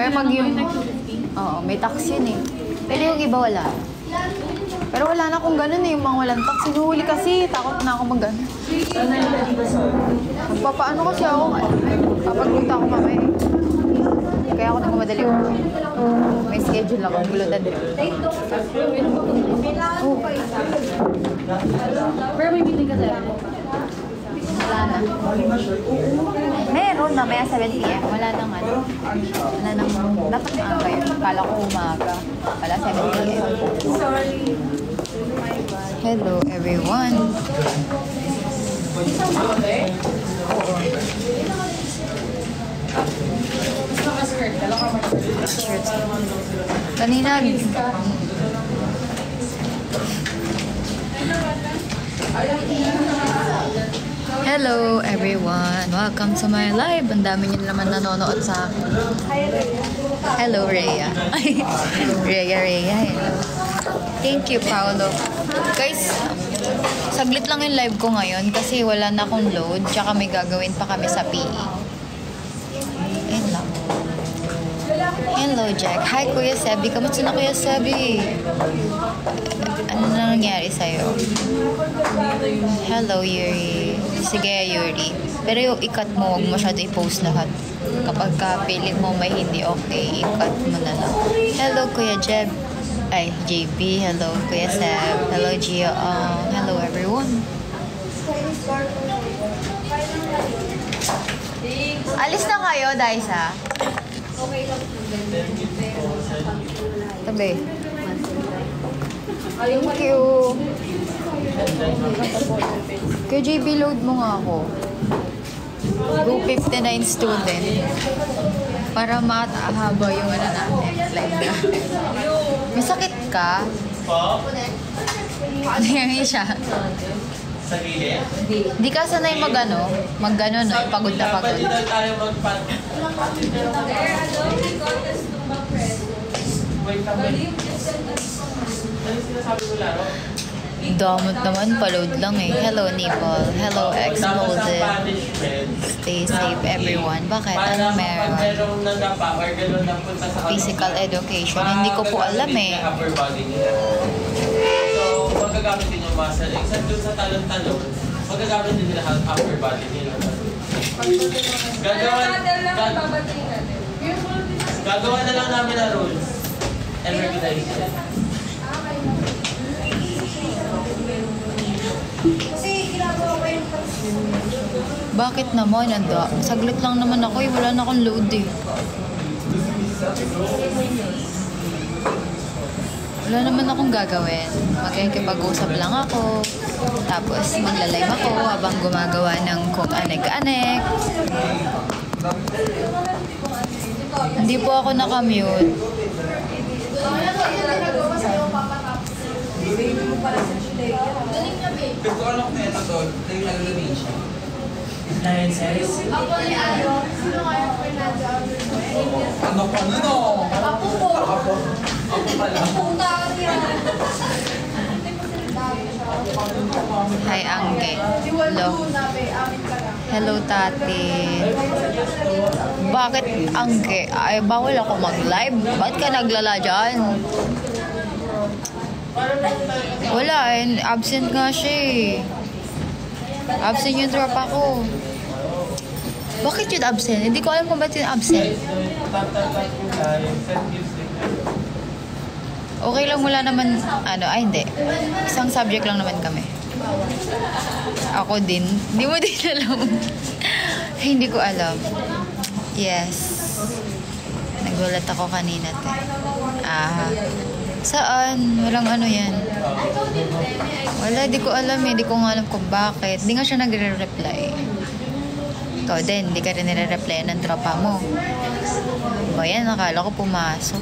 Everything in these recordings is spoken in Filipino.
Pero pag yung... Oo, may tax yun eh. Pero yung iba wala. Pero wala na akong ganun eh, yung mga walang tax. Sinuhuli kasi, takot na ako mag-ano. Magpapaano kasi ako, papagpunta ako mamaya. Kaya ako nagmamadali ko. May schedule ako, bulutan din. Oh. Pero may meeting ka tayo. Wala na. Meron na, may 7 p.m. Wala nang ano. Wala nang, dapat na ang kayo. Kala ko umaga. Wala 7 p.m. Sorry. Hello everyone. Kanina. Hello everyone. Welcome to my live. Ang dami niyo naman nanonood sa akin. Hello Rhea. Rhea. Hello. Thank you, Paolo. Guys, saglit lang yung live ko ngayon kasi wala na akong load. Tsaka may gagawin pa kami sa PE. Ayun lang. Hello, Jack. Hi, Kuya Sebi. Kamusta na, Kuya Sebi? Ano na nangyari sa'yo? Hello, Yuri. Sige, Yuri. Pero yung ikat mo, huwag masyado i-post lahat. Kapag pilit mo may hindi okay, ikat mo na lang. Hello, Kuya Jeb. Ay, JB. Hello, Kuya Seb. Hello, Gio. Hello, everyone. Alis na kayo, Daisa? Okay lang. Tabi. Thank you. Kuya JB, load mo nga ako. Go 59 student. Para matahaba yung ano natin. Like na. May sakit ka? Nangyari siya. Sa gilid? Di ka sanay mag-ano? Mag-ano, no? Pagod na pagod. Pwede daw tayo mag-pat. Wait, kami. Ano sinasabi mo, Laro? Damot naman, paload lang eh. Hello, Nipol. Hello, X-Molded. Stay safe, everyone. Bakit? Ano meron? Pag merong nagapa or gano'n na punta sa Physical education. Hindi ko po alam eh. upper body nila. So, magagamit din yung muscle. Except dun sa talon-talon, magagamit din nila ang upper body nila. Gagawa na lang namin na rules. And regulation. Bakit naman? Saglit lang naman ako eh. Wala na akong load eh. Wala naman akong gagawin. Magkikipag-usap lang ako. Tapos magla-live ako habang gumagawa ng kung anek-anek. Hindi po ako nakamute. Pero kung ano ko na ito doon, ito yung nag-remain siya. Nine says? Ako ni Ado. Sino kaya Fernando? Ano pa nun o? Ako po. Ako pala. Punta ka niya. Hi, Angge. Hello. Hello, Tati. Bakit, Angge? Ay, bawal ako mag-live. Ba't ka naglala dyan? Wala eh. Absent nga siya eh. Absent yung tropa ko. Bakit yun absent? Hindi ko alam kung ba't yun absent. Okay lang, wala naman, hindi. Isang subject lang naman kami. Ako din. Hindi mo din alam. Hindi ko alam. Yes. Nagulat ako kanina, te. Saan? Walang ano yan. Wala, di ko alam eh. Di ko nga alam kung bakit. Di nga siya nagre-reply. Ikaw din, di ka rin nire-reply ng tropa mo. O yan, nakala ko pumasok.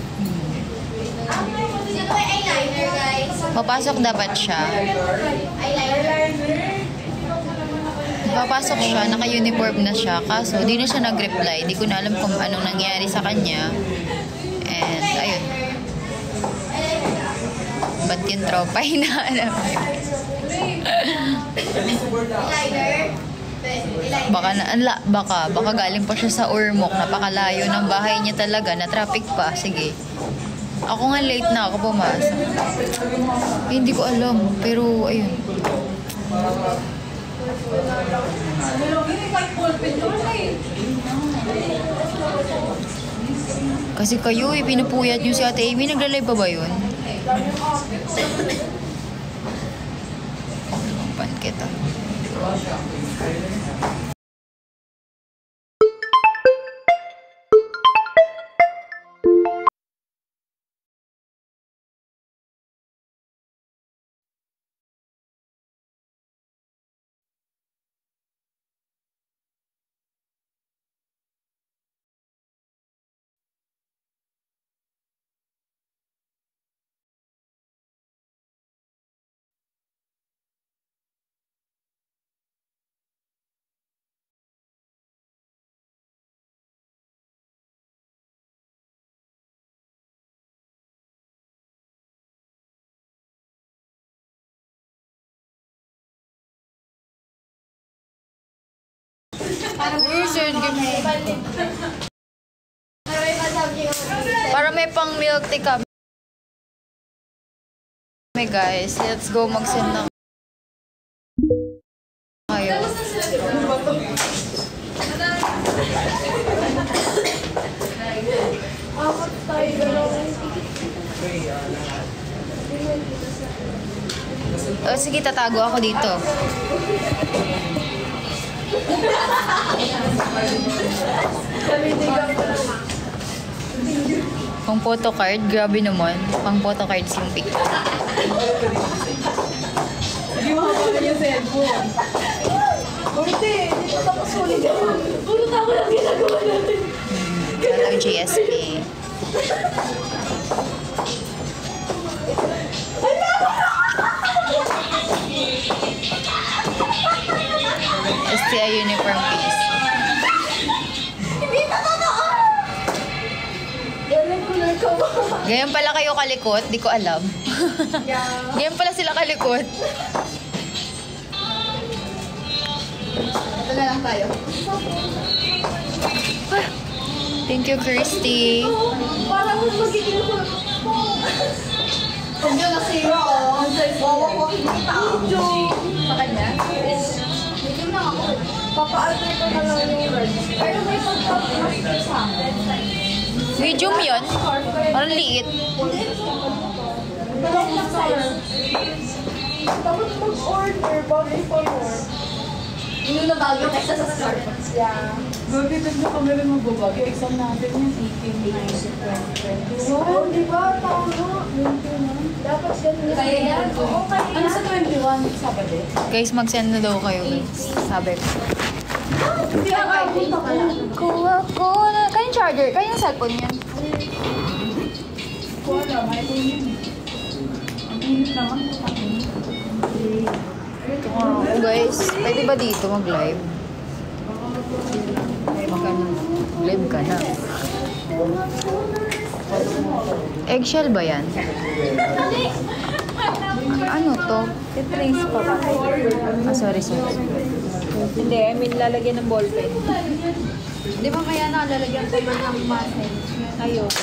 Papasok dapat siya. Papasok siya, naka-uniform na siya. Kaso, di na siya nag-reply. Di ko na alam kung anong nangyari sa kanya. And, ayun. Ba't yung tropa hinahanap? Baka galing pa siya sa Ormoc. Napakalayo ng bahay niya talaga. Na traffic pa. Sige. Ako nga late na ako pumasok. Hindi ko alam. Pero, ayun. Kasi kayo, pinupuyat niyo si Ate Amy. Naglalay pa ba yun? Pan kita. Para may pang milk tea kami guys. Let's go mag-send na kayo. O sige, tatago ako dito. Pang photocard, grabe naman. Pang photocards yung picture. Hindi mo hawakan yung cellphone. Hindi, dito tapos ulit. Pulot ako lang ginagawa natin. Hello, GSP. STI uniform piece. Hindi na totoo! Galing ko ba? Ganyan pala kayo kalikot, di ko alam. Ganyan pala sila kalikot. Ito na lang tayo. Thank you, Christy. Parang magiging ko. Huwag nyo nasira, oh. Wawak-wak kita. Sa kanya? Medium lang ako. Papa-alter ko na lang yung word. Pero may pagpapalagay sa akin. Medium yun. Parang liit. Dalawang lang size. Tapos mag-order bago i-order. Inuna bagyo kaysa sa Starbucks. Yeah. Bakit na kami rin magbabago? Exam natin yung 18, 19, 20. Oo, di ba? Tama. Dapat ganun. Kaya yan. Oo, kaya Ano sa 21? Sabado? Guys, mag-send na daw kayo, guys. Sabi ko. Hindi ako punta ka lang. Kuha ko na. Kayong charger? Kayong cellphone yan? Wala, may ito yun. Ang init naman. Oh, guys, pwede ba dito mag-live? Live ka na. Eggshell ba yan? Ano to? I-trace pa ba? Ah, sorry. Hindi, I mean lalagyan ng ballpen. Di ba kaya nalalagyan ko man ng muscle? Ayoko.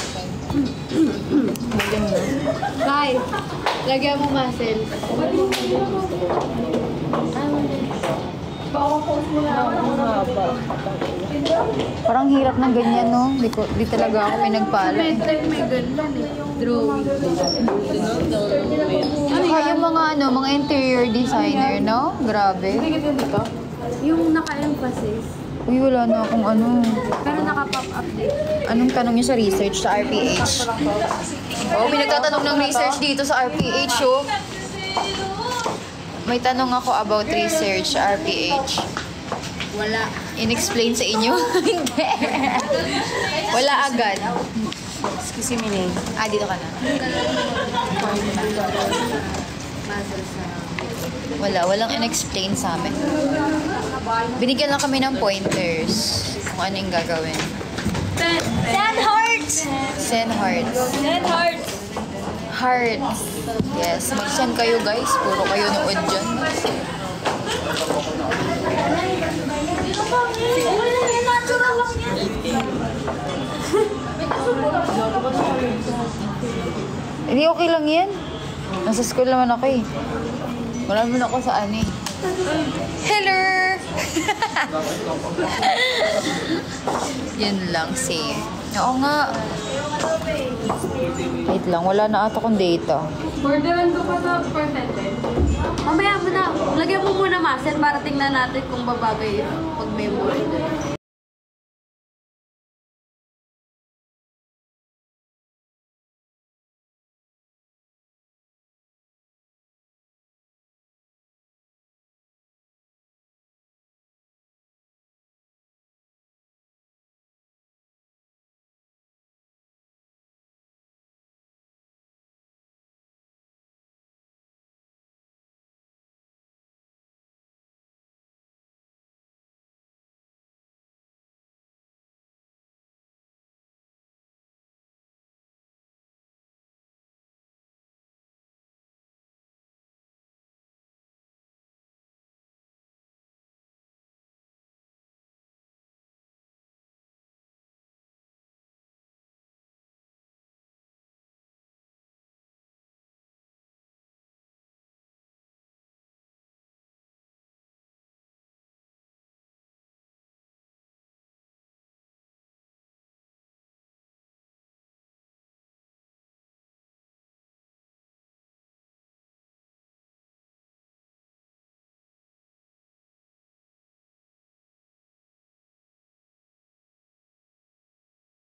Kai, lagyan mo muscle. Parang hirap ng ganyan, no? Di talaga ako pinagpala. May ganyan eh. Drawing. Saka yung mga interior designer, no? Grabe. Yung naka-emphasis. Uy, wala na akong ano. Pero naka-pop up din. Anong tanong niyo sa research sa RPH? Oh, may nagtatanong ng research dito sa RPH, oh. May tanong ako about research sa RPH. Wala. In-explain sa inyo? Hindi. Wala agad. Excuse me, Lane. Ah, dito ka na. Muscle sa... Walang in-explain sa amin. Binigyan lang kami ng pointers kung ano yung gagawin. Send hearts! Send hearts. Send hearts! Hearts. Yes, mag-send kayo guys. Puro kayo nood dyan. Siguro yung natural lang yan. Hindi, okay lang yan. Nasa school naman ako eh. Wala naman ako sa ano eh. Hello! Yun lang, same. Oo nga. Wait lang, wala na ata akong data. Orderan ko pa sa percentage. Mamaya mo na, lagyan mo muna muscle para tingnan natin kung babagay pag may mura.